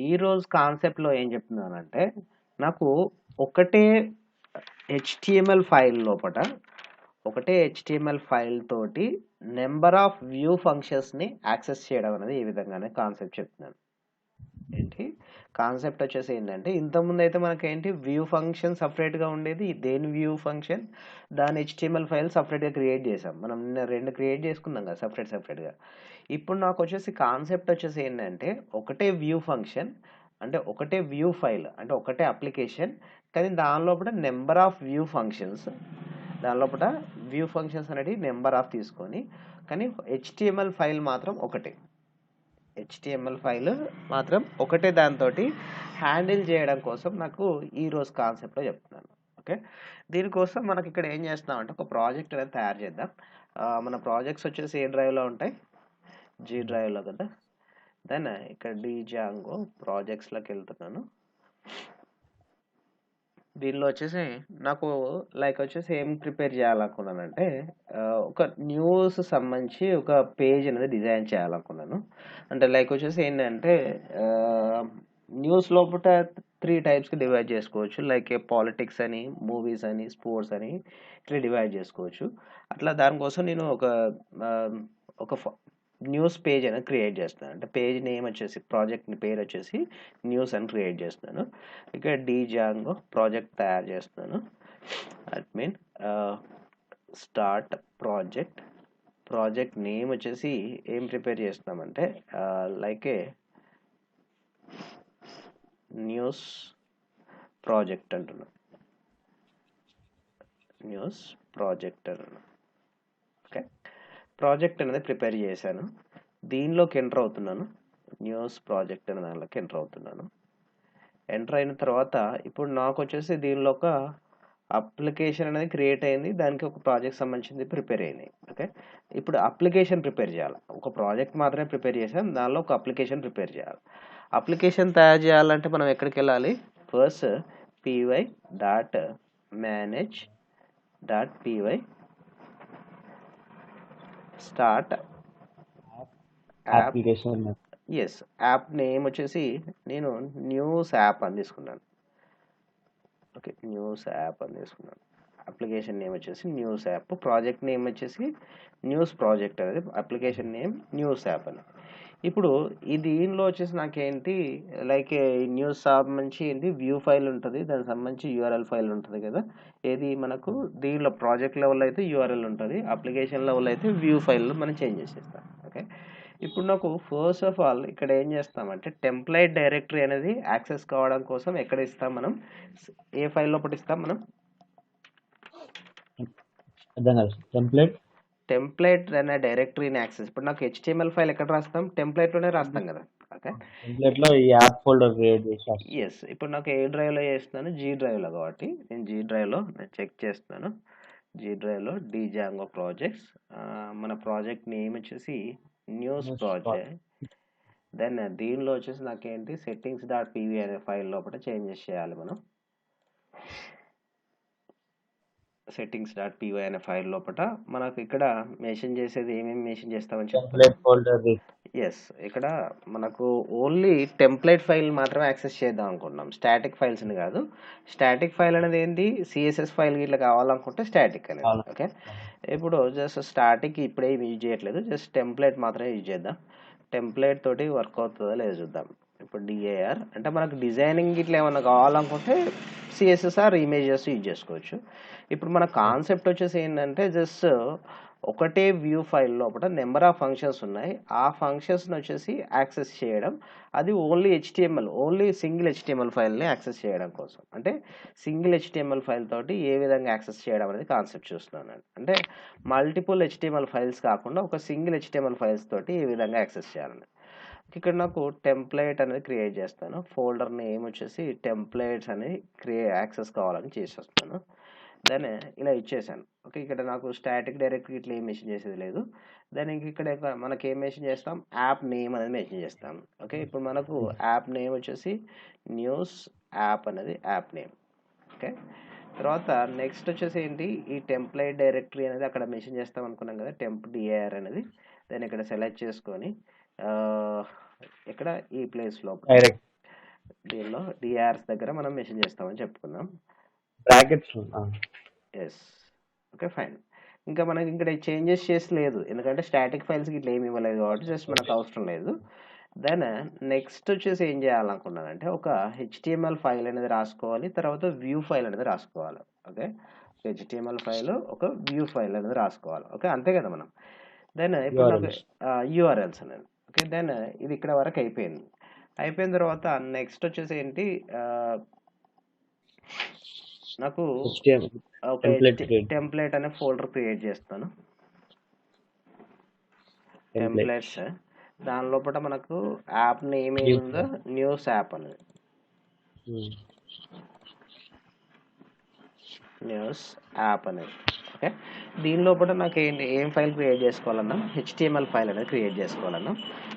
ఈరోజు కాన్సెప్ట్‌లో ఏం చెప్తున్నానంటే, నాకు ఒకటే హెచ్‌టీఎంఎల్ ఫైల్ లోపట, ఒకటే హెచ్‌టీఎంఎల్ ఫైల్ తోటి నంబర్ ఆఫ్ వ్యూ ఫంక్షన్స్‌ని యాక్సెస్ చేయడం అనేది ఈ విధంగానే కాన్సెప్ట్ చెప్తున్నాను. ఏంటి కాన్సెప్ట్ వచ్చేసి ఏంటంటే, ఇంతకుముందైతే మనకేంటి వ్యూ ఫంక్షన్ సెపరేట్‌గా ఉండేది. దేని వ్యూ ఫంక్షన్, దాని హెచ్‌టీఎంఎల్ ఫైల్ సెపరేట్‌గా క్రియేట్ చేసాం. మనం నిన్న 2 క్రియేట్ చేసుకున్నాం కదా! సెపరేట్‌గా. ఇప్పుడు నాకొచ్చేసి కాన్సెప్ట్ వచ్చేసి ఏంటంటే, ఒకటే వ్యూ ఫంక్షన్ అంటే ఒకటే వ్యూ ఫైల్ అంటే ఒకటే అప్లికేషన్, కానీ దాని లోపల నెంబర్ ఆఫ్ వ్యూ ఫంక్షన్స్, దాని లోపల వ్యూ ఫంక్షన్స్ అనేది నెంబర్ ఆఫ్ తీసుకొని, కానీ హెచ్‌టీఎంఎల్ ఫైల్ మాత్రం ఒకటే. హెచ్‌టీఎంఎల్ ఫైల్ మాత్రం ఒకటే దాంతోటి హ్యాండిల్ చేయడం కోసం నాకు ఈరోజు కాన్సెప్ట్‌లో చెప్తున్నాను. ఓకే. దీనికోసం మనకి ఇక్కడ ఏం చేస్తున్నామంటే ఒక ప్రాజెక్ట్ అనేది తయారు చేద్దాం. మన ప్రాజెక్ట్స్ వచ్చేసి ఏ డ్రైవ్‌లో ఉంటాయి? జీ డ్రైవ్‌లో కదా! దెన్ ఇక్కడ జాంగో ప్రాజెక్ట్స్‌లోకి వెళ్తున్నాను. దీనిలో వచ్చేసి నాకు వచ్చేసి ఏం ప్రిపేర్ చేయాలనుకున్నానంటే, ఒక న్యూస్ సంబంధించి ఒక పేజ్ అనేది డిజైన్ చేయాలనుకున్నాను. అంటే వచ్చేసి ఏంటంటే, న్యూస్ లోపల 3 టైప్స్‌కి డివైడ్ చేసుకోవచ్చు. పాలిటిక్స్ అని, మూవీస్ అని, స్పోర్ట్స్ అని ఇట్లా డివైడ్ చేసుకోవచ్చు. అట్లా దానికోసం నేను ఆహ్, ఒక న్యూస్ పేజ్ అనేది క్రియేట్ చేస్తున్నాను. అంటే పేజ్ నేమ్ వచ్చేసి ప్రాజెక్ట్ పేరు వచ్చేసి న్యూస్ అని క్రియేట్ చేస్తున్నాను. ఇక్కడ జాంగో ప్రాజెక్ట్ తయారు చేస్తున్నాను. Admin start project. Project name వచ్చేసి ఏం ప్రిపేర్ చేస్తున్నామంటే, ఏ న్యూస్ ప్రాజెక్ట్ అంటున్నాం. న్యూస్ ప్రాజెక్ట్ అంటున్నాం. ఓకే. ప్రాజెక్ట్ అనేది ప్రిపేర్ చేశాను. దీనిలోకి ఎంటర్ అవుతున్నాను. న్యూస్ ప్రాజెక్ట్ అనే దానిలోకి ఎంటర్ అవుతున్నాను. ఎంటర్ అయిన తర్వాత ఇప్పుడు నాకు వచ్చేసి దీనిలో ఒక అప్లికేషన్ అనేది క్రియేట్ అయింది. దానికి ఒక ప్రాజెక్ట్ సంబంధించింది ప్రిపేర్ అయింది. ఓకే. ఇప్పుడు అప్లికేషన్ ప్రిపేర్ చేయాలి. ఒక ప్రాజెక్ట్ మాత్రమే ప్రిపేర్ చేసాం. దానిలో ఒక అప్లికేషన్ ప్రిపేర్ చేయాలి. అప్లికేషన్ తయారు చేయాలంటే మనం ఎక్కడికి వెళ్ళాలి? First py dot manage dot py start app. Application yes, app name వచ్చేసి నేను న్యూస్ యాప్ అని తీసుకున్నాను. ఓకే, న్యూస్ యాప్ అని తీసుకున్నాను. అప్లికేషన్ నేమ్ వచ్చేసి న్యూస్ యాప్, ప్రాజెక్ట్ నేమ్ వచ్చేసి న్యూస్ ప్రాజెక్ట్ అనేది, అప్లికేషన్ నేమ్ న్యూస్ యాప్ అని. ఇప్పుడు ఈ దీనిలో వచ్చేసి నాకేంటి, న్యూస్ సంబంధించి ఏంటి వ్యూ ఫైల్ ఉంటుంది, దానికి సంబంధించి యూఆర్ఎల్ ఫైల్ ఉంటుంది కదా. ఏది మనకు దీనిలో ప్రాజెక్ట్ లెవెల్ అయితే యూఆర్ఎల్ ఉంటుంది, అప్లికేషన్ లెవెల్ అయితే వ్యూ ఫైల్ మనం చేంజ్ చేసేస్తాం. ఓకే. ఇప్పుడు నాకు ఫస్ట్ ఆఫ్ ఆల్ ఇక్కడ ఏం చేస్తామంటే, టెంప్లెట్ డైరెక్టరీ అనేది యాక్సెస్ కావడం కోసం ఎక్కడ ఇస్తాం మనం, ఏ ఫైల్ లోపల ఇస్తాం మనం? అర్థం కాదు. టెంప్లెట్ అనే డైరెక్టరీని యాక్సెస్, ఇప్పుడు నాకు హెచ్టిఎంఎల్ ఫైల్ ఎక్కడ రాస్తాం? టెంప్లెట్లోనే రాస్తాం కదా. ఓకే. టెంప్లెట్ లో ఈ యాప్ ఫోల్డర్ క్రియేట్ చేసి వస్తుంది. ఎస్, ఇప్పుడు నాకు ఏ డ్రైవ్లో చేస్తున్నాను? జీ డ్రైవ్లో, కాబట్టి నేను జీ డ్రైవ్లో నేను చెక్ చేస్తున్నాను. జీ డ్రైవ్లో జాంగో ప్రాజెక్ట్స్, మన ప్రాజెక్ట్ నేమ్ వచ్చేసి న్యూస్ ప్రాజెక్ట్. దెన్ దీనిలో వచ్చేసి నాకేంటి సెట్టింగ్స్ డాట్ పీవీ అనే ఫైల్ లోపల చేంజెస్ చేయాలి మనం. సెట్టింగ్స్ డాట్ పీవై అనే ఫైల్ లోపల మనకు ఇక్కడ మెన్షన్ చేసేది ఏమేమి మెన్షన్ చేస్తామని చెప్తాను. టెంప్లెట్ ఫోల్డర్ ఎస్, ఇక్కడ మనకు ఓన్లీ టెంప్లెట్ ఫైల్ మాత్రమే యాక్సెస్ చేద్దాం అనుకుంటున్నాం, స్టాటిక్ ఫైల్స్ని కాదు. స్టాటిక్ ఫైల్ అనేది ఏంటి? సిఎస్ఎస్ ఫైల్ ఇట్లా కావాలనుకుంటే స్టాటిక్ అనేది. ఓకే. ఇప్పుడు జస్ట్ స్టాటిక్ ఇప్పుడే యూజ్ చేయట్లేదు, జస్ట్ టెంప్లెట్ మాత్రమే యూజ్ చేద్దాం. టెంప్లెట్ తోటి వర్క్ అవుతుందో లేదో చూద్దాం. ఇప్పుడు డిఏఆర్ అంటే మనకు డిజైనింగ్ ఇట్లా ఏమన్నా కావాలనుకుంటే సిఎస్ఎస్ఆర్ ఇమేజెస్ యూజ్ చేసుకోవచ్చు. ఇప్పుడు మన కాన్సెప్ట్ వచ్చేసి ఏంటంటే, జస్ట్ ఒకటే వ్యూ ఫైల్ లోపల నెంబర్ ఆఫ్ ఫంక్షన్స్ ఉన్నాయి, ఆ ఫంక్షన్స్ని వచ్చేసి యాక్సెస్ చేయడం. అది only HTML, only single HTML ఫైల్ని యాక్సెస్ చేయడం కోసం, అంటే సింగిల్ హెచ్టిఎంఎల్ ఫైల్ తోటి ఏ విధంగా యాక్సెస్ చేయడం అనేది కాన్సెప్ట్ చూస్తున్నాను. అంటే మల్టిపుల్ హెచ్టిఎంఎల్ ఫైల్స్ కాకుండా ఒక సింగిల్ హెచ్టిఎంఎల్ ఫైల్స్ తోటి ఏ విధంగా యాక్సెస్ చేయాలని. ఇక్కడ నాకు టెంప్లెట్ అనేది క్రియేట్ చేస్తాను. ఫోల్డర్ నేమ్ వచ్చేసి టెంప్లెట్స్ అని యాక్సెస్ కావాలని చేసేస్తాను. దాన్ని ఇలా ఇచ్చేసాను. ఓకే. ఇక్కడ నాకు స్టాటిక్ డైరెక్టరీ ఇట్లా ఏం మెన్షన్ చేసేది లేదు. దాన్ని ఇక్కడ మనకి ఏం మెన్షన్ చేస్తాం? యాప్ నేమ్ అనేది మెన్షన్ చేస్తాం. ఓకే. ఇప్పుడు మనకు యాప్ నేమ్ వచ్చేసి న్యూస్ యాప్ అనేది యాప్ నేమ్. ఓకే. తర్వాత నెక్స్ట్ వచ్చేసి ఏంటి, ఈ టెంప్లెట్ డైరెక్టరీ అనేది అక్కడ మెన్షన్ చేస్తాం అనుకున్నాం కదా, టెంప్ డిఆర్ అనేది. దాన్ని ఇక్కడ సెలెక్ట్ చేసుకొని ఇక్కడ ఈ ప్లేస్ లో డైరెక్ట్ దీనిలో డిఆర్స్ దగ్గర మనం మెన్షన్ చేస్తామని చెప్పుకుందాం. Brackets yes, okay fine. ఇంకా మనకి ఇక్కడ చేంజెస్ చేసి లేదు, ఎందుకంటే స్టాటిక్ ఫైల్స్ ఇట్లా ఏమి ఇవ్వలేదు కాబట్టి జస్ట్ మనకు అవసరం లేదు. దెన్ నెక్స్ట్ వచ్చేసి ఏం చేయాలనుకున్నానంటే ఒక హెచ్టిఎంఎల్ ఫైల్ అనేది రాసుకోవాలి, తర్వాత వ్యూ ఫైల్ అనేది రాసుకోవాలి. ఓకే, హెచ్టిఎంఎల్ ఫైల్ ఒక వ్యూ ఫైల్ అనేది రాసుకోవాలి. ఓకే, అంతే కదా మనం. దెన్ ఇప్పుడు నాకు యూఆర్ఎల్స్ అనేది. ఓకే, దెన్ ఇది ఇక్కడ వరకు అయిపోయింది. అయిపోయిన తర్వాత నెక్స్ట్ వచ్చేసి ఏంటి, నాకు ఒక టెంప్లెట్ అనే ఫోల్డర్ క్రియేట్ చేస్తాను. టెంప్లెట్స్ దాని లోపల మనకు యాప్ నేమ్ ఏముందో న్యూస్ యాప్ అనేది, న్యూస్ యాప్ అనేది. ఓకే, దీని లోపల నాకు ఏం ఫైల్ క్రియేట్ చేసుకోవాలన్నా హెచ్టిఎంఎల్ ఫైల్ అనేది క్రియేట్ చేసుకోవాలన్నా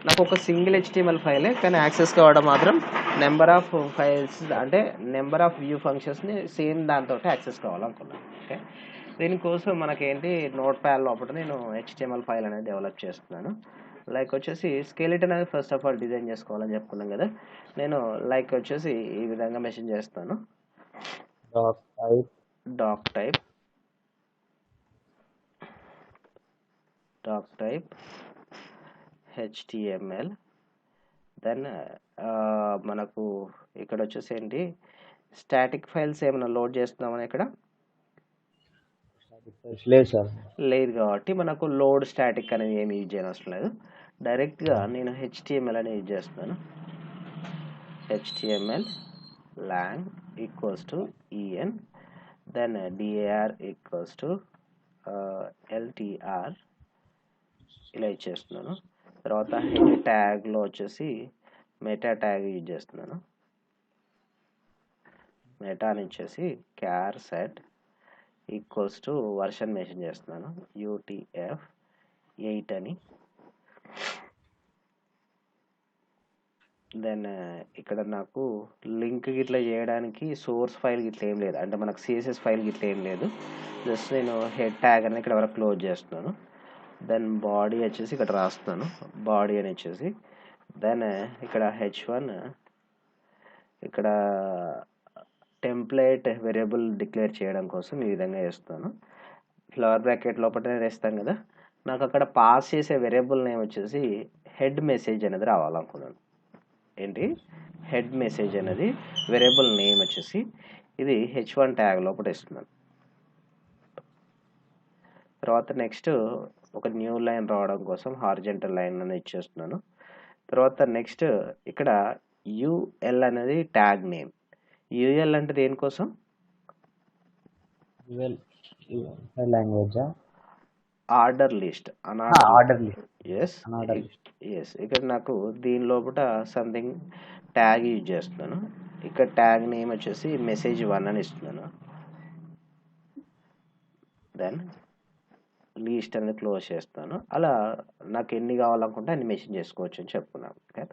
నాకు ఒక సింగిల్ హెచ్టిఎంఎల్ ఫైలే, కానీ యాక్సెస్ కావడం మాత్రం నెంబర్ ఆఫ్ ఫైల్స్ అంటే నెంబర్ ఆఫ్ వ్యూ ఫంక్షన్స్ని సేమ్ దాంతో యాక్సెస్ కావాలనుకున్నాను. ఓకే, దీనికోసం మనకేంటి నోట్ ప్యాడ్ లోపల నేను హెచ్టిఎంఎల్ ఫైల్ అనేది డెవలప్ చేస్తున్నాను. లైక్ వచ్చేసి స్కెలిటన్ అనేది ఫస్ట్ ఆఫ్ ఆల్ డిజైన్ చేసుకోవాలని చెప్పుకున్నాం కదా. నేను లైక్ వచ్చేసి ఈ విధంగా మెన్షన్ చేస్తాను, డాక్ టైప్ హెచ్టిఎంఎల్. దెన్ మనకు ఇక్కడ వచ్చేసి ఏంటి స్టాటిక్ ఫైల్స్ ఏమైనా లోడ్ చేస్తున్నామని ఇక్కడ లేదు కాబట్టి మనకు లోడ్ స్టాటిక్ అనేది ఏమి యూజ్ చేయనవసరం లేదు. డైరెక్ట్గా నేను హెచ్టిఎంఎల్ అని యూజ్ చేస్తున్నాను. HTML lang equals to en, then dar equals to ltr ఇలా ఇచ్చేస్తున్నాను. తర్వాత హెడ్ ట్యాగ్లో వచ్చేసి మెటా ట్యాగ్ యూజ్ చేస్తున్నాను. మెటా అని ఇచ్చేసి charset equals to version mention చేస్తున్నాను, UTF-8 అని. దెన్ ఇక్కడ నాకు లింక్ గిట్లా చేయడానికి సోర్స్ ఫైల్ గిట్లా ఏం లేదు, అంటే మనకు సిఎస్ఎస్ ఫైల్ గిట్లా ఏం లేదు. జస్ట్ నేను హెడ్ ట్యాగ్ అనేది ఇక్కడ వరకు క్లోజ్ చేస్తున్నాను. దెన్ బాడీ వచ్చేసి ఇక్కడ రాస్తున్నాను, బాడీ అని వచ్చేసి. దెన్ ఇక్కడ H1 ఇక్కడ టెంప్లెట్ వేరియబుల్ డిక్లేర్ చేయడం కోసం ఈ విధంగా వేస్తాను. ఫ్లవర్ బ్రాకెట్ లోపల వేస్తాం కదా, నాకు అక్కడ పాస్ చేసే వేరియబుల్ నేమ్ వచ్చేసి హెడ్ మెసేజ్ అనేది రావాలనుకున్నాను. ఏంటి హెడ్ మెసేజ్ అనేది వేరియబుల్ నేమ్ వచ్చేసి ఇది H1 ట్యాగ్ లోపల ఇస్తున్నాను. తర్వాత నెక్స్ట్ ఒక న్యూ లైన్ రావడం కోసం హారిజంటల్ లైన్ అనేది ఇచ్చేస్తున్నాను. తర్వాత నెక్స్ట్ ఇక్కడ UL అనేది ట్యాగ్ నేమ్. UL అంటే దేనికోసం, ఆర్డర్ లిస్ట్. ఎస్, ఇక్కడ నాకు దీని లోపల సంథింగ్ ట్యాగ్ యూజ్ చేస్తున్నాను. ఇక్కడ ట్యాగ్ నేమ్ వచ్చేసి message1 అని ఇస్తున్నాను. దెన్ లిస్ట్ అనేది క్లోజ్ చేస్తాను. అలా నాకు ఎన్ని కావాలనుకుంటే అన్ని మెన్షన్ చేసుకోవచ్చు అని చెప్పుకున్నాను. ఓకే,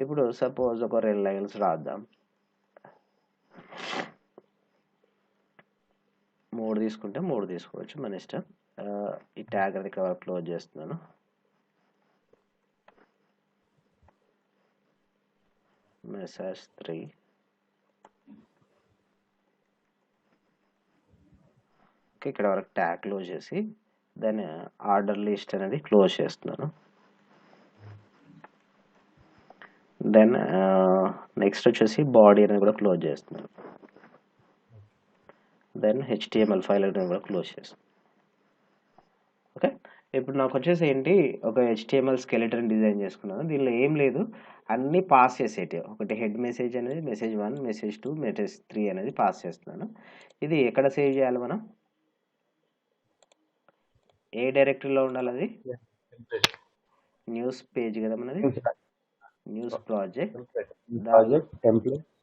ఇప్పుడు సపోజ్ ఒక 2 లైన్స్ రాద్దాం, 3 తీసుకుంటే 3 తీసుకోవచ్చు, మన ఇష్టం. ఈ ట్యాగ్ అనేది ఇక్కడ క్లోజ్ చేస్తున్నాను. message3 ఓకే, ఇక్కడ వరకు ట్యాగ్ క్లోజ్ చేసి దెన్ ఆర్డర్ లిస్ట్ అనేది క్లోజ్ చేస్తున్నాను. దెన్ నెక్స్ట్ వచ్చేసి బాడీ అనేది కూడా క్లోజ్ చేస్తున్నాను. దెన్ HTML ఫైల్ అనేది కూడా క్లోజ్ చేస్తాను. ఓకే, ఇప్పుడు నాకు వచ్చేసి ఏంటి ఒక HTML స్కెలిటన్ డిజైన్ చేసుకున్నాను. దీనిలో ఏం లేదు, అన్నీ పాస్ చేసేటి. ఒకటి హెడ్ మెసేజ్ అనేది message1, message2, message3 అనేది పాస్ చేస్తున్నాను. ఇది ఎక్కడ సేవ్ చేయాలి, మనం ఏ డైరెక్టరీలో ఉండాలి, అది న్యూస్ పేజ్ కదా మనది, న్యూస్ ప్రాజెక్ట్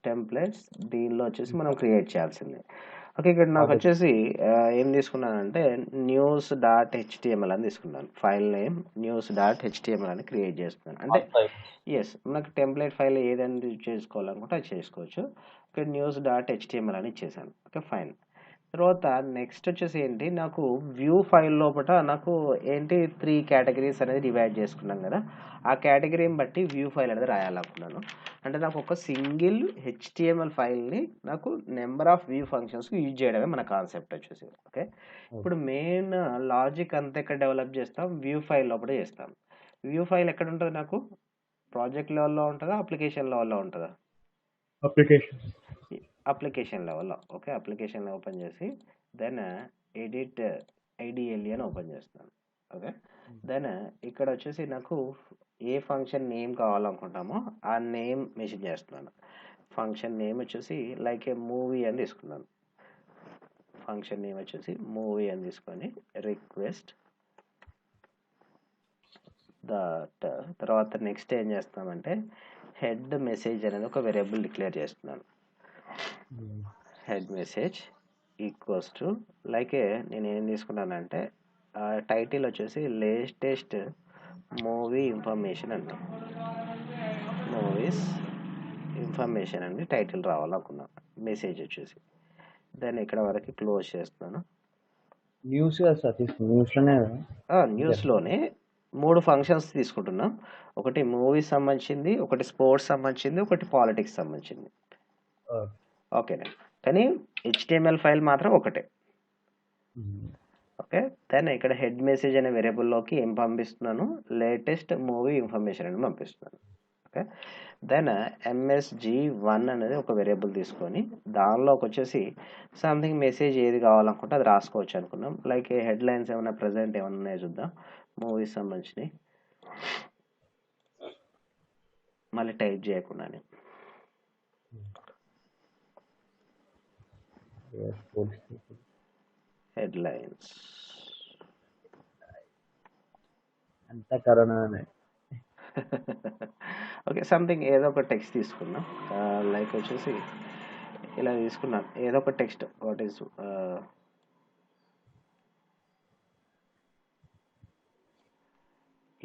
టెంప్లెట్స్. దీనిలో వచ్చేసి మనం క్రియేట్ చేయాల్సిందే. ఓకే, ఇక్కడ నాకు వచ్చేసి ఏం తీసుకున్నానంటే news.html అని తీసుకున్నాను. ఫైల్ నేమ్ news.html అని క్రియేట్ చేస్తున్నాను. అంటే ఎస్, మనకు టెంప్లెట్ ఫైల్ ఏదైనా చేసుకోవాలనుకుంటే అది చేసుకోవచ్చు. ఇక్కడ news.html అని ఇచ్చేసాను. Okay fine. తర్వాత నెక్స్ట్ వచ్చేసి ఏంటి, నాకు వ్యూ ఫైల్ లోపల నాకు ఏంటి 3 కేటగిరీస్ అనేది డివైడ్ చేసుకున్నాం కదా, ఆ కేటగిరీని బట్టి వ్యూ ఫైల్ అనేది రాయాలనుకున్నాను. అంటే నాకు ఒక సింగిల్ హెచ్టిఎంఎల్ ఫైల్ని నాకు నెంబర్ ఆఫ్ వ్యూ ఫంక్షన్స్కి యూజ్ చేయడమే మన కాన్సెప్ట్ వచ్చేసి. ఓకే, ఇప్పుడు మెయిన్ లాజిక్ అంతా ఎక్కడ డెవలప్ చేస్తాం, వ్యూ ఫైల్ లోపల చేస్తాం. వ్యూ ఫైల్ ఎక్కడ ఉంటుంది, నాకు ప్రాజెక్ట్ లెవెల్లో ఉంటుందా, అప్లికేషన్ లెవెల్లో ఉంటుందా? అప్లికేషన్ లెవెల్లో. ఓకే, అప్లికేషన్ ఓపెన్ చేసి దెన్ ఎడిట్ ఐడిఎల్ఈ అని ఓపెన్ చేస్తాను. ఓకే, దెన్ ఇక్కడ వచ్చేసి నాకు ఏ ఫంక్షన్ నేమ్ కావాలనుకుంటామో ఆ నేమ్ మెన్షన్ చేస్తున్నాను. ఫంక్షన్ నేమ్ వచ్చేసి లైక్ ఏ మూవీ అని తీసుకున్నాను. ఫంక్షన్ నేమ్ వచ్చేసి మూవీ అని తీసుకొని రిక్వెస్ట్ దట్, తర్వాత నెక్స్ట్ ఏం చేస్తామంటే హెడ్ మెసేజ్ అనేది ఒక వేరియబుల్ డిక్లేర్ చేస్తున్నాను. Head message equals to like నేను ఏం తీసుకున్నానంటే టైటిల్ వచ్చేసి లేటెస్ట్ మూవీ ఇన్ఫర్మేషన్ అంట, మూవీస్ ఇన్ఫర్మేషన్ అని టైటిల్ రావాలనుకున్నాను. మెసేజ్ వచ్చేసి దాన్ని ఇక్కడ వరకు క్లోజ్ చేస్తున్నాను. న్యూస్లోనే 3 ఫంక్షన్స్ తీసుకుంటున్నాం. ఒకటి మూవీస్ సంబంధించింది, ఒకటి స్పోర్ట్స్ సంబంధించింది, ఒకటి పాలిటిక్స్ సంబంధించింది. ఓకేనా, కానీ హెచ్టిఎంఎల్ ఫైల్ మాత్రం ఒకటే. ఓకే, దెన్ ఇక్కడ హెడ్ మెసేజ్ అనే వేరియబుల్లోకి ఏం పంపిస్తున్నాను, లేటెస్ట్ మూవీ ఇన్ఫర్మేషన్ అని పంపిస్తున్నాను. ఓకే, దెన్ MSG1 అనేది ఒక వేరియబుల్ తీసుకొని దానిలోకి వచ్చేసి సంథింగ్ మెసేజ్ ఏది కావాలనుకుంటే అది రాసుకోవచ్చు అనుకున్నాం. లైక్ హెడ్ లైన్స్ ఏమైనా ప్రజెంట్ ఏమైనా ఉన్నాయో చూద్దాం, మూవీస్ సంబంధించినవి మళ్ళీ టైప్ చేయకుండానే. హెడ్ లైన్స్ అంతా కరోనానే. ఓకే, సంథింగ్ ఏదో ఒక టెక్స్ట్ తీసుకున్నాం. లైక్ వచ్చేసి ఇలా తీసుకున్నాను ఏదో ఒక టెక్స్ట్. వాట్ ఈస్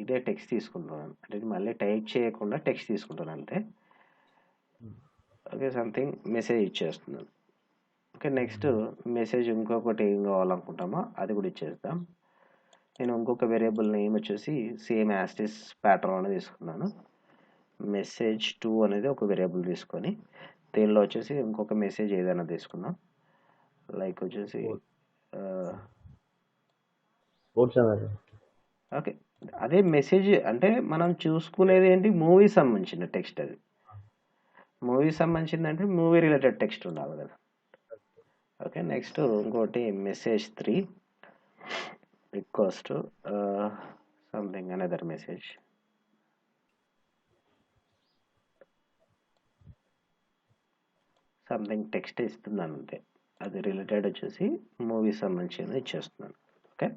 ఇదే టెక్స్ట్ తీసుకుంటున్నాను, అంటే మళ్ళీ టైప్ చేయకుండా టెక్స్ట్ తీసుకుంటాను అంతే. ఓకే, సంథింగ్ మెసేజ్ ఇచ్చేస్తున్నాను. ఓకే, నెక్స్ట్ మెసేజ్ ఇంకొకటి ఏం కావాలనుకుంటామో అది కూడా ఇచ్చేద్దాం. నేను ఇంకొక వేరియబుల్ నేమ్ వచ్చేసి సేమ్ యాస్టిస్ ప్యాటర్న్ అనేది తీసుకున్నాను. మెసేజ్2 అనేది ఒక వేరియబుల్ తీసుకొని దీనిలో వచ్చేసి ఇంకొక మెసేజ్ ఏదైనా తీసుకున్నాం. లైక్ వచ్చేసి ఓకే, అదే మెసేజ్ అంటే మనం చూసుకునేది ఏంటి, మూవీ సంబంధించిన టెక్స్ట్. అది మూవీ సంబంధించిందంటే మూవీ రిలేటెడ్ టెక్స్ట్ ఉండాలి కదా. ఓకే, నెక్స్ట్ ఇంకోటి message equals to something another message. Something text ఇస్తున్నాను అంతే, అది రిలేటెడ్ వచ్చేసి మూవీ సంబంధించి ఇచ్చేస్తున్నాను. ఓకే,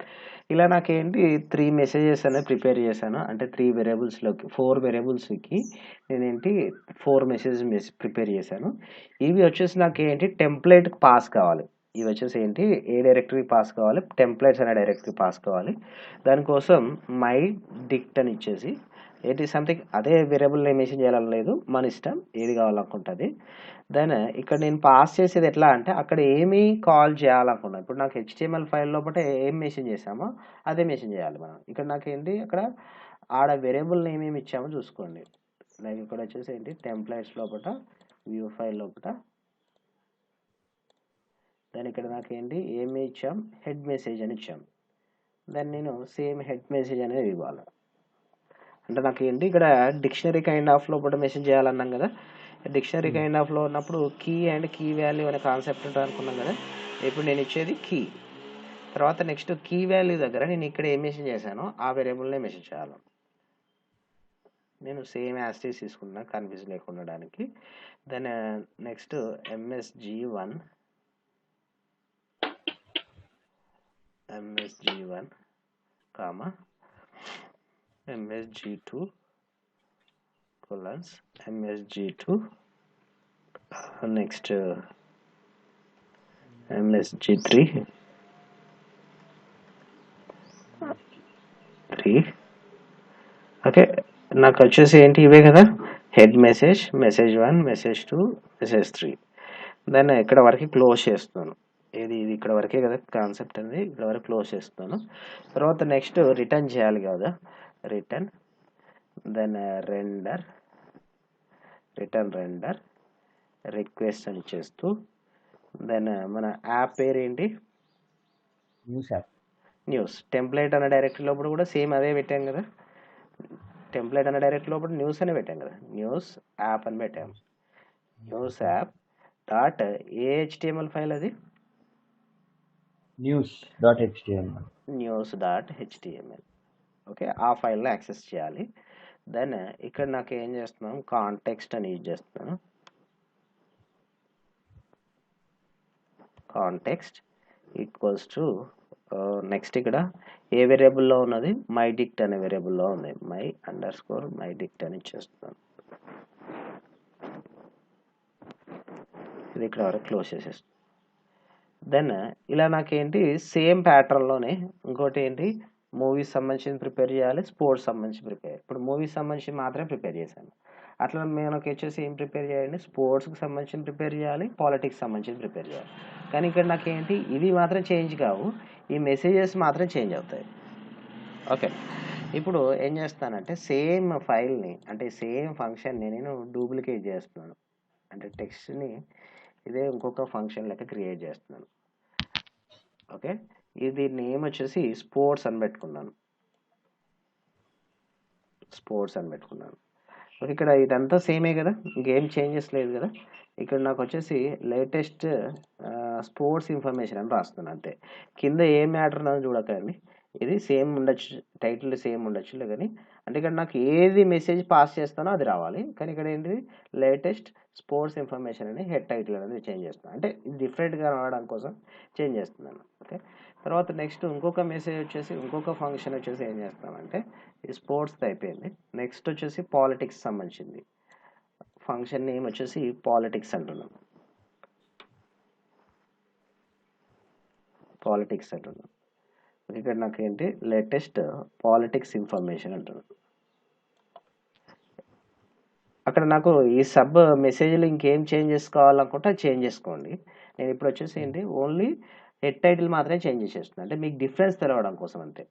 ఇలా నాకేంటి 3 మెసేజెస్ అనేది ప్రిపేర్ చేశాను. అంటే 3 వేరియబుల్స్లోకి 4 వేరియబుల్స్కి నేనేంటి 4 మెసేజెస్ ప్రిపేర్ చేశాను. ఇవి వచ్చేసి నాకు ఏంటి టెంప్లెట్ పాస్ కావాలి. ఇవి వచ్చేసి ఏంటి ఏ డైరెక్టరీ పాస్ కావాలి, టెంప్లెట్స్ అనే డైరెక్టరీ పాస్ కావాలి. దానికోసం మై డిక్ట్ అని ఇచ్చేసి ఏంటి సంథింగ్ అదే వేరియబుల్ నేమ్ మెసేజ్ చేయాలని లేదు, మన ఇష్టం ఏది కావాలనుకుంటుంది. దెన్ ఇక్కడ నేను పాస్ చేసేది ఎట్లా అంటే అక్కడ ఏమి కాల్ చేయాలనుకున్నాను. ఇప్పుడు నాకు HTML ఫైల్ లోపల ఏం మెసేజ్ చేసామో అదే మెసేజ్ చేయాలి మనం. ఇక్కడ నాకేంటి అక్కడ ఆడ వేరియబుల్ నేమ్ ఏమి ఇచ్చామో చూసుకోండి. లైక్ ఇక్కడ వచ్చేసి ఏంటి టెంప్లెట్స్ లోపల వ్యూ ఫైల్ లోపల దాని ఇక్కడ నాకేంటి ఏమి ఇచ్చాం, హెడ్ మెసేజ్ అని ఇచ్చాం. దాన్ని నేను సేమ్ హెడ్ మెసేజ్ అనేది ఇవ్వాలి. అంటే నాకు ఏంటి ఇక్కడ డిక్షనరీ కైండ్ ఆఫ్ లోపల మెసేజ్ చేయాలన్నాం కదా. డిక్షనరీ కైండ్ ఆఫ్లో ఉన్నప్పుడు కీ అండ్ కీ వాల్యూ అనే కాన్సెప్ట్ ఉంటుంది అనుకున్నాం కదా. ఇప్పుడు నేను ఇచ్చేది కీ. తర్వాత నెక్స్ట్ కీ వాల్యూ దగ్గర నేను ఇక్కడ ఏం మెసేజ్ చేశానో ఆ వేరియబుల్నే మెసేజ్ చేయాలి. నేను సేమ్ యాస్టీస్ తీసుకున్నా కన్ఫ్యూజ్ లేకుండా ఉండడానికి. Then next MSG1 comma MSG2 colons MSG2 next MSG3 okay, నాకు వచ్చేసి ఏంటి ఇవే కదా హెడ్ మెసేజ్ 1 మెసేజ్ 2 మెసేజ్ 3. దాన్ని ఇక్కడ వరకు క్లోజ్ చేస్తున్నాను. ఇది ఇక్కడ వరకే కదా కాన్సెప్ట్ అనేది, ఇక్కడ వరకు క్లోజ్ చేస్తున్నాను. తర్వాత నెక్స్ట్ రిటర్న్ చేయాలి కదా, రిటర్న్ దెన్ రెండర్ రిక్వెస్ట్ అని చేస్తూ దెన్ మన యాప్ పేరు ఏంటి, న్యూస్ యాప్. న్యూస్. టెంప్లేట్ అనే డైరెక్టరీ లోపల కూడా సేమ్ అదే పెట్టాం కదా, టెంప్లేట్ అనే డైరెక్టరీ లోపల న్యూస్ అని పెట్టాం కదా, న్యూస్ యాప్ అని పెట్టాం. News app dot HTML file అది, news.html. news.html. ఓకే, ఆ ఫైల్ని యాక్సెస్ చేయాలి. దెన్ ఇక్కడ నాకు ఏం చేస్తున్నాను, కాంటెక్స్ట్ అని యూజ్ చేస్తున్నాను. కాంటెక్స్ట్ ఈక్వల్స్ టు నెక్స్ట్ ఇక్కడ ఏ వేరియబుల్లో ఉన్నది, మై డిక్ట్ అనే వేరియబుల్లో ఉంది, మై డిక్ట్ అని ఇచ్చేస్తున్నాను. ఇది ఇక్కడ వరకు క్లోజ్ చేసేస్తాను. దెన్ ఇలా నాకేంటి సేమ్ ప్యాటర్న్లోనే ఇంకోటి ఏంటి, మూవీస్ సంబంధించి ప్రిపేర్ చేయాలి, స్పోర్ట్స్ సంబంధించి ప్రిపేర్. ఇప్పుడు మూవీస్ సంబంధించి మాత్రమే ప్రిపేర్ చేశాను. అట్లా మనకి వచ్చేసి ఏం ప్రిపేర్ చేయండి, స్పోర్ట్స్కి సంబంధించి ప్రిపేర్ చేయాలి, పాలిటిక్స్ సంబంధించి ప్రిపేర్ చేయాలి. కానీ ఇక్కడ నాకేంటి ఇది మాత్రం చేంజ్ కావు, ఈ మెసేజెస్ మాత్రం చేంజ్ అవుతాయి. ఓకే, ఇప్పుడు ఏం చేస్తానంటే సేమ్ ఫైల్ని అంటే సేమ్ ఫంక్షన్ని నేను డూప్లికేట్ చేస్తున్నాను. అంటే టెక్స్ట్ని ఇదే ఇంకొక ఫంక్షన్ లెక్క క్రియేట్ చేస్తున్నాను. ఓకే, ఇది నేమ్ వచ్చేసి స్పోర్ట్స్ అని పెట్టుకున్నాను. ఓకే, ఇక్కడ ఇదంతా సేమే కదా, ఇంకేం చేంజెస్ లేదు కదా. ఇక్కడ నాకు వచ్చేసి లేటెస్ట్ స్పోర్ట్స్ ఇన్ఫర్మేషన్ అని రాస్తున్నాను అంతే. కింద ఏ మ్యాటర్ అని చూడకండి, ఇది సేమ్ ఉండొచ్చు, టైటిల్ సేమ్ ఉండొచ్చు కానీ అంటే ఇక్కడ నాకు ఏది మెసేజ్ పాస్ చేస్తానో అది రావాలి. కానీ ఇక్కడ ఏంటిది లేటెస్ట్ స్పోర్ట్స్ ఇన్ఫర్మేషన్ అని హెడ్ టైటిల్ అనేది చేంజ్ చేస్తున్నాను, అంటే ఇది డిఫరెంట్గా రావడం కోసం చేంజ్ చేస్తున్నాను. ఓకే, తర్వాత నెక్స్ట్ ఇంకొక మెసేజ్ వచ్చేసి ఇంకొక ఫంక్షన్ వచ్చేసి ఏం చేస్తామంటే ఇది స్పోర్ట్స్ అయిపోయింది. నెక్స్ట్ వచ్చేసి పాలిటిక్స్ సంబంధించింది ఫంక్షన్ నేమ్ వచ్చేసి పాలిటిక్స్ అంటున్నాను. ఇక్కడ నాకు ఏంటి లేటెస్ట్ పాలిటిక్స్ ఇన్ఫర్మేషన్ అంటున్నాను. అక్కడ నాకు ఈ సబ్ మెసేజ్లు ఇంకేం చేంజ్ చేసుకోవాలనుకుంటే అది చేంజ్ చేసుకోండి. నేను ఇప్పుడు వచ్చేసి ఏంటి ఓన్లీ హెడ్ టైటిల్ మాత్రమే చేంజ్ చేసేస్తున్నాను, అంటే మీకు డిఫరెన్స్ తెలవడం కోసం అంతే.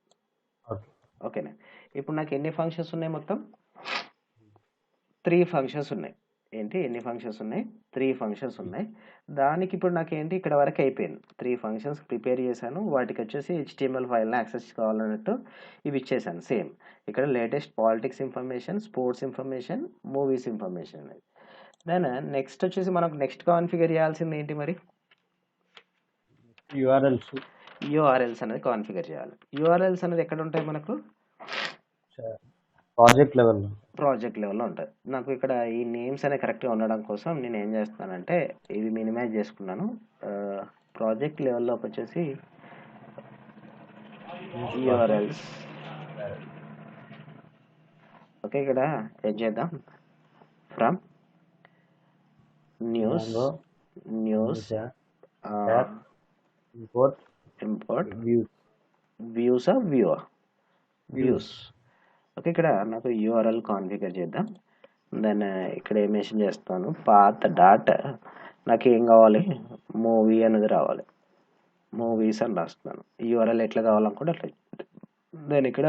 ఓకేనా, ఇప్పుడు నాకు ఎన్ని ఫంక్షన్స్ ఉన్నాయి, మొత్తం 3 ఫంక్షన్స్ ఉన్నాయి. ఏంటి ఎన్ని ఫంక్షన్స్ ఉన్నాయి, 3 ఫంక్షన్స్ ఉన్నాయి. దానికి ఇప్పుడు నాకు ఏంటి ఇక్కడ వరకు అయిపోయింది, 3 ఫంక్షన్స్ ప్రిపేర్ చేశాను. వాటికి వచ్చేసి HTML ఫైల్ని యాక్సెస్ కావాలన్నట్టు ఇవి ఇచ్చేసాను. సేమ్ ఇక్కడ latest politics information, sports information, movies information అనేది. దెన్ నెక్స్ట్ వచ్చేసి మనకు నెక్స్ట్ కాన్ఫిగర్ చేయాల్సింది ఏంటి మరి, URLs అనేది కాన్ఫిగర్ చేయాలి. URLs అనేది ఎక్కడ ఉంటాయి మనకు, ప్రాజెక్ట్ లెవెల్లో ఉంటుంది. నాకు ఇక్కడ ఈ నేమ్స్ అనేవి కరెక్ట్గా ఉండడం కోసం నేను ఏం చేస్తానంటే ఇది మినిమైజ్ చేసుకున్నాను. ప్రాజెక్ట్ లెవెల్లోకి వచ్చేసి URLs. ఓకే, ఇక్కడ ఏం చేద్దాం, from news import views. Okay, ఇక్కడ నాకు URL కాన్ఫిగర్ చేద్దాం. దెన్ ఇక్కడ ఏం మెన్షన్ చేస్తాను, పాత్ డాట్ నాకు ఏం కావాలి, మూవీ అనేది రావాలి, మూవీస్ అని రాస్తున్నాను. URL ఎట్లా కావాలనుకుంటే అట్లా. దెన్ ఇక్కడ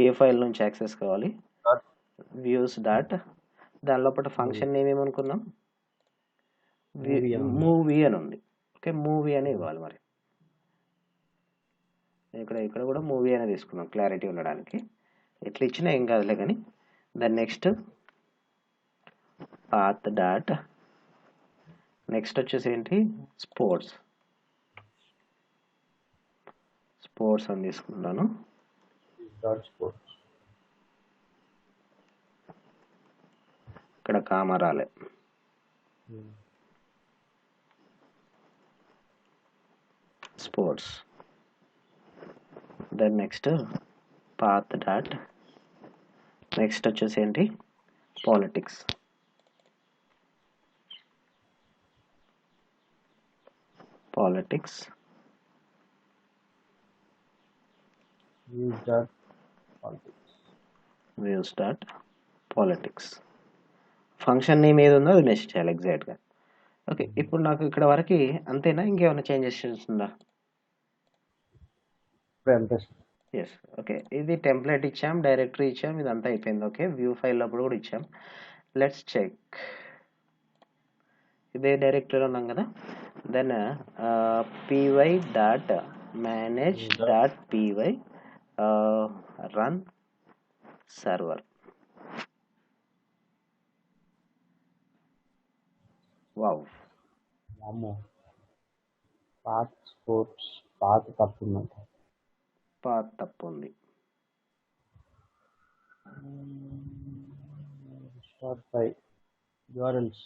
ఏ ఫైల్ నుంచి యాక్సెస్ కావాలి, వ్యూస్ డాట్, దాని లోపల ఫంక్షన్ నేమ్ ఏమనుకున్నాం, మూవీ అని ఉంది. ఓకే, మూవీ అని ఇవ్వాలి. మరి ఇక్కడ కూడా మూవీ అనేది తీసుకున్నాం క్లారిటీ ఉండడానికి, ఎట్లా ఇచ్చినా ఏం కాదులే కానీ. దాని నెక్స్ట్ పాత్ డాట్, నెక్స్ట్ వచ్చేసి ఏంటి స్పోర్ట్స్ అని తీసుకుంటాను. ఇక్కడ కామా రాలే, sports. Then next path dot, next వచ్చేసి ఏంటి politics. Views dot politics. Function name ఏది ఉందో అది మెసేజ్ చేయాలి ఎగ్జాక్ట్గా. ఓకే. ఇప్పుడు నాకు ఇక్కడ వరకి అంతేనా? ఇంకేమైనా చేంజెస్ ఉందా? ఇప్పుడు అంతే సార్. యెస్. ఓకే. ఇది టెంప్లేట్ ఇచ్చాం, డైరెక్టరీ ఇచ్చాం, ఇదంతా అయిపోయింది. ఓకే. వ్యూ ఫైల్ అప్పుడు కూడా ఇచ్చాం. Let's check. ఇదే డైరెక్టరీలో ఉన్నాం కదా! Then py dot manage dot py run server. Wow! వామ్మో! పాత్ స్పోర్ట్స్ పాత్ తప్పుందంట. పాత్ తప్పుంది. Start by URLs.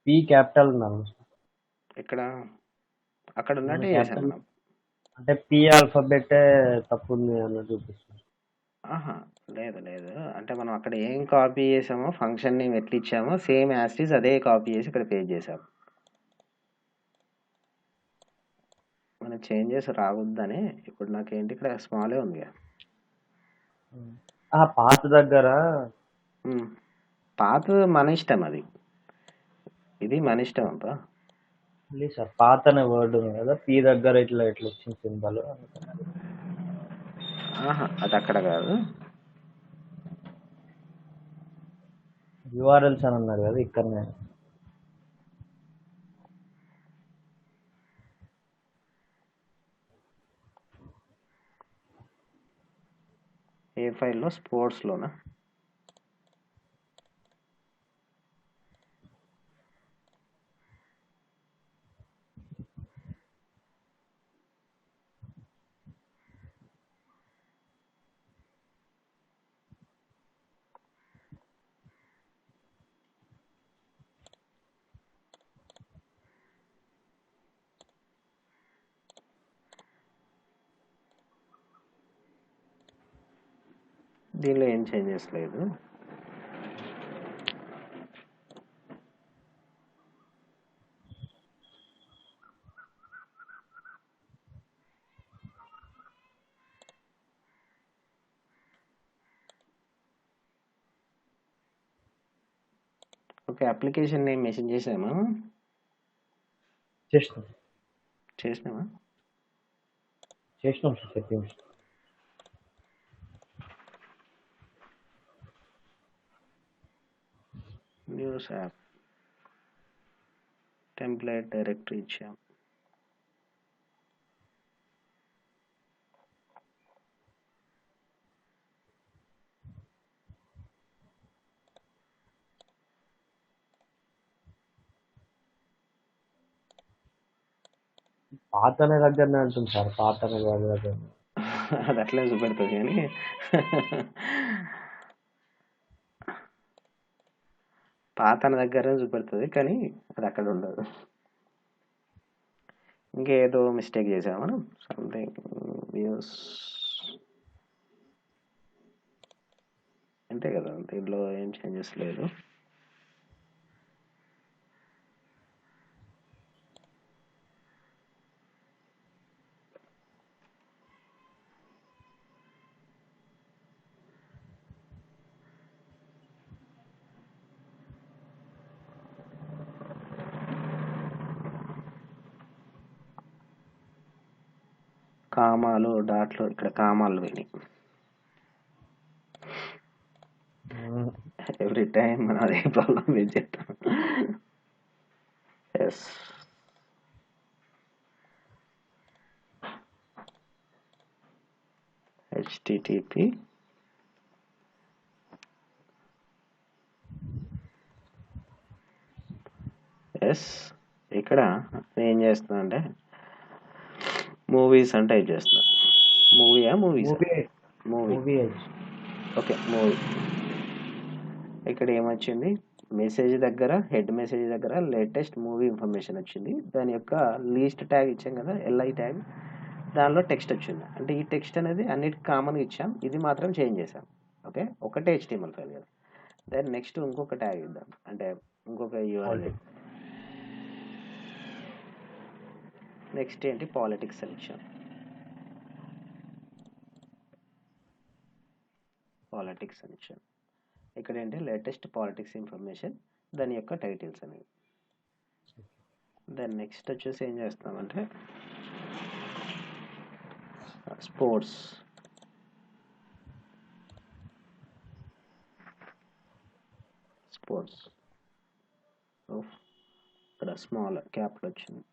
P capital ఉన్నాను. ఇక్కడ అక్కడ ఉన్నట్టే క్యాపిటల్ చేశాను మనం. అంటే పి ఆల్ఫాబెట్ తప్పుంది అన్నట్టు చూపిస్తుంది. ఆహా! లేదు. అంటే మనం అక్కడ ఏం కాపీ చేసామో ఫంక్షన్ నేమ్ ఎట్లా ఇచ్చామో సేమ్ యాజ్ ఇట్ ఈజ్ అదే కాపీ చేసి ఇక్కడ పేస్ట్ చేసాం. మన చేంజెస్ రావద్దని ఇప్పుడు నాకేంటి ఇక్కడ స్మాలే ఉందిగా. పాత్ దగ్గర పాత్ మన ఇష్టం అది. ఇది మన ఇష్టం అంతా. లేదు సార్, పాత్ అనే వర్డ్ ఉంది కదా, పి దగ్గర ఇట్లా వచ్చింది సింబల్. ఆహా! అది అక్కడ కాదు. యూఆర్ఎల్స్ అని అన్నారు కదా ఇక్కడనే. ఏ ఫైల్‌లో? స్పోర్ట్స్‌లోనా? దీనిలో ఏం చేంజెస్ లేదు. ఓకే. అప్లికేషన్ నేమ్ మెన్షన్ చేసామా? చేసినామా? చేసినాం sir settings. News app template directory ఇచ్చాం. పాత అనే దగ్గరనే అంటుంది సార్, పాత అనే దగ్గర. అది అట్లే చూపెడుతుంది కానీ పాత అనే దగ్గరనే చూపెడుతుంది కానీ అది అక్కడ ఉండదు. ఇంకేదో మిస్టేక్ చేసాం మనం. సంథింగ్ వ్యూస్ అంతే కదా, దీంట్లో ఏం చేంజెస్ లేదు. కామాలు డాట్లు ఇక్కడ కామాలు పోయినాయి. ఎవ్రీ టైం మనం అదే ప్రాబ్లం ఫేస్ చేస్తాం. ఎస్. HTTP S. ఇక్కడ ఏం చేస్తున్నా అంటే మూవీస్ అని టైప్ చేస్తున్నా. Movies movie. Okay, movie. ఇక్కడ ఏమొచ్చింది? మెసేజ్ దగ్గర, హెడ్ మెసేజ్ దగ్గర లేటెస్ట్ మూవీ ఇన్ఫర్మేషన్ వచ్చింది. దాని యొక్క లీస్ట్ ట్యాగ్ ఇచ్చాం కదా, ఎల్ఐ ట్యాగ్, దానిలో టెక్స్ట్ వచ్చింది. అంటే ఈ టెక్స్ట్ అనేది అన్నిటికీ కామన్గా ఇచ్చాం, ఇది మాత్రం చేంజ్ చేసాం. ఓకే, ఒకటే HTML ఫైల్ కదా. దెన్ నెక్స్ట్ ఇంకొక ట్యాగ్ ఇద్దాం, అంటే ఇంకొక URL. నెక్స్ట్ ఏంటి, పాలిటిక్స్ సెలెక్షన్. పాలిటిక్స్ సెలెక్షన్ ఇక్కడ ఏంటి, లేటెస్ట్ పాలిటిక్స్ ఇన్ఫర్మేషన్, దాని యొక్క టైటిల్స్ అనేవి. దెన్ నెక్స్ట్ వచ్చేసి ఏం చేస్తామంటే స్పోర్ట్స్. ఇక్కడ స్మాల్ క్యాపిటల్ వచ్చింది.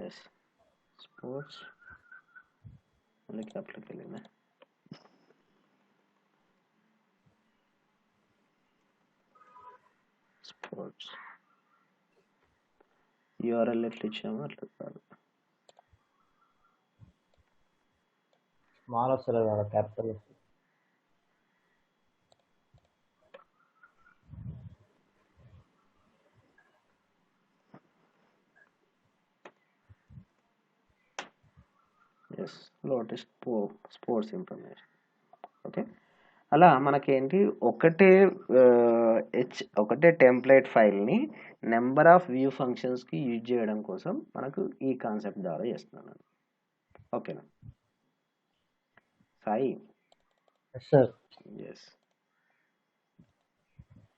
ఎస్, స్పోర్ట్స్ మళ్ళీ క్యాపిటల్కి వెళ్ళిందా. స్పోర్ట్స్ URL ఎట్లా ఇచ్చామో అట్లా కాదు. స్మాల్ వస్తుంది కదా, capital. S, latest sports information. Okay, అలా మనకేంటి ఒకటే టెంప్లేట్ ఫైల్ని నెంబర్ ఆఫ్ వ్యూ ఫంక్షన్స్కి యూజ్ చేయడం కోసం మనకు ఈ కాన్సెప్ట్ ద్వారా చేస్తున్నాను. ఓకేనా సాయి? సార్. ఎస్.